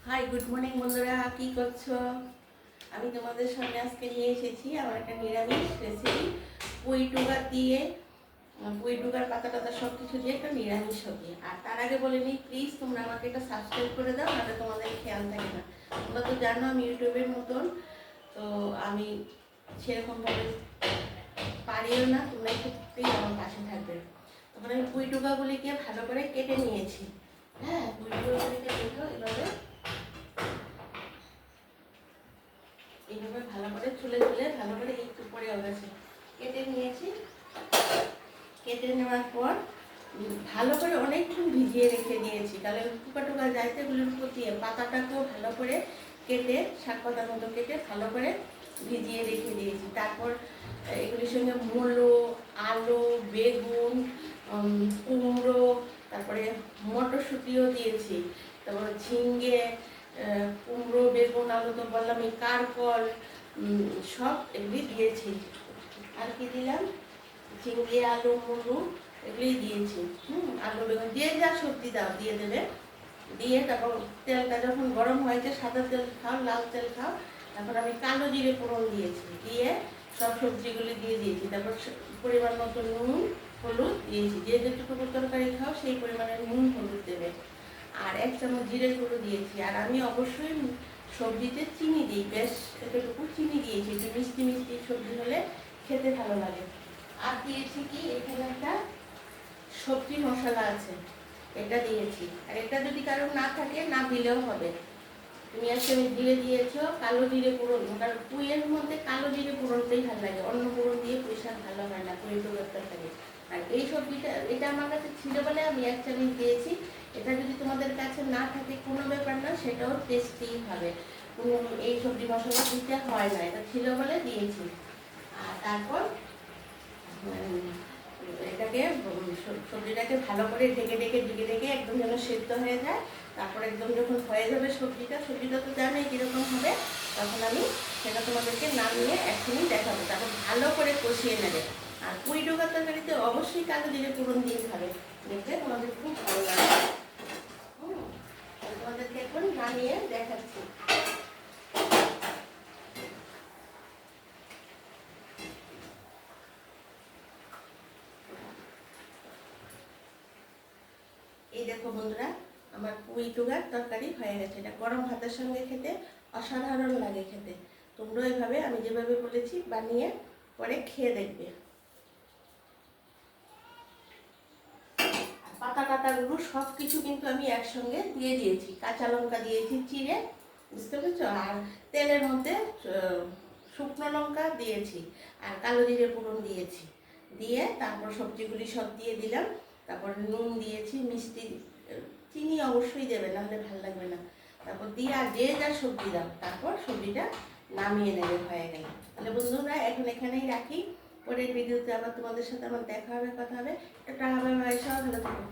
High, good morning বন্ধুরা, কি করছো? আমি তোমাদের সামনে আজকে নিয়ে এসেছি আমার একটা নিরামিষ রেসিপি। পুঁই টুকা দিয়ে, পুঁই টুকার পাতা টাতা সব কিছু দিয়ে একটা নিরামিষ হবে। আর তার আগে বলে নিই, প্লিজ তোমরা আমাকে এটা সাবস্ক্রাইব করে দাও, নাহলে তোমাদের খেয়াল থাকে না। তোমরা তো জানো আমি ইউটিউবের মতন, তো আমি সেরকমভাবে পারিও না। তোমরা একটুতেই আমার পাশে থাকবে। তখন আমি পুঁই টুকাগুলিকে ভালো করে কেটে নিয়েছি। হ্যাঁ, পুঁই টুকাগুলিকে দেখো এইভাবে ভালো করে চুলে ভালো করে একটু পরে গেছে কেটে নিয়েছি। কেটে নেওয়ার পর ভালো করে অনেকক্ষণ ভিজিয়ে রেখে দিয়েছি, তাহলে টুকা টুকা যাইতে এগুলোর উপর দিয়ে পাতাটাকেও ভালো করে কেটে শাক পাতার মতো কেটে ভালো করে ভিজিয়ে রেখে দিয়েছি। তারপর এগুলির সঙ্গে মূলো, আলু, বেগুন, কুমড়ো, তারপরে মটরশুঁটিও দিয়েছি, তারপর ঝিঙ্গে, কুমড়ো, বেগুন, আলু তো বললাম, এই কারকল, সব এগুলি দিয়েছি। আর কি দিলাম, ঝিঙ্গে, আলু, মুলো এগুলি দিয়েছি। আলু, বেগুন দিয়ে যা সবজি দাও দিয়ে দেবে। দিয়ে তারপর তেলটা যখন গরম হয়েছে, সাদা তেল খাও লাল তেল খাও, তারপর আমি কালো জিরে ফোড়ন দিয়েছি। দিয়ে সব সবজিগুলি দিয়ে দিয়েছি। তারপর পরিমাণ মতো নুন, হলুদ দিয়েছি। যে যেটুকু তরকারি খাও সেই পরিমাণে নুন হলুদ দেবে। আর 1 চামচ জিরে গুঁড়ো দিয়েছি। আর আমি অবশ্যই সবজিতে চিনি দিই, বেশ এতটুকু চিনি দিয়েছি, একটু মিষ্টি মিষ্টি সবজি হলে খেতে ভালো লাগে। আর দিয়েছি কি, এখানে একটা সবজি মশলা আছে, এটা দিয়েছি। আর এটা যদি কারোর না থাকে না দিলেও হবে। তুমি আজকে আমি জিরে দিয়েছো, কালো জিরে ফোড়ন, কারণ পুঁইয়ের মধ্যে কালো জিরে ফোড়নটাই ভালো লাগে, অন্য ফোড়ন দিয়ে পুঁই শাক ভালো হয় না, পুঁই টুকার থাকে। আর এই সবজিটা এটা আমার কাছে ছিল বলে আমি 1 চামচ দিয়েছি। এটা যদি তোমাদের কাছে না থাকে কোনো ব্যাপার না, সেটাও টেস্টি হবে, কোনো এই সবজি মশলা দিতে হয় না, এটা ছিল বলে দিয়েছি। আর তারপর এটাকে সবজিটাকে ভালো করে ঢেকে একদম যেন সেদ্ধ হয়ে যায়। তারপর একদম যখন হয়ে যাবে সবজিটা তো জানোই কীরকম হবে, তখন আমি সেটা তোমাদেরকে নামিয়ে এখনই দেখাবো। তারপর ভালো করে কষিয়ে নেবে। আর পুঁই ডোকার তরকারিতে অবশ্যই কালো জিরে ফোড়ন দিয়ে খাবে, দেখবে তোমাদের খুব ভালো লাগবে। তোমাদেরকে এখন নামিয়ে দেখাচ্ছি। এই দেখো বন্ধুরা, আমার পুঁই টুকার তরকারি হয়ে গেছে। এটা গরম ভাতের সঙ্গে খেতে অসাধারণ লাগে খেতে। তোমরা এইভাবে আমি যেভাবে বলেছি বানিয়ে পরে খেয়ে দেখবে। পাতা টাতাগুলো সব কিছু কিন্তু আমি একসঙ্গে দিয়ে দিয়েছি, কাঁচা লঙ্কা দিয়েছি চিড়ে, বুঝতে পেরেছ? আর তেলের মধ্যে শুকনো লঙ্কা দিয়েছি, আর কালো জিরে ফোড়ন দিয়েছি। দিয়ে তারপর সবজিগুলি সব দিয়ে দিলাম। তারপর নুন দিয়েছি, মিষ্টি, চিনি অবশ্যই দেবে, নাহলে ভালো লাগবে না। তারপর দিয়ে আর যে যা সবজি দাও, তারপর সবজিটা নামিয়ে নেবে, হয়ে গেল। তাহলে বন্ধুরা এখন এখানেই রাখি, পরের ভিডিওতে আবার তোমাদের সাথে আমার দেখা হবে, কথা হবে। এটা হবে, সব ভালো থাকো।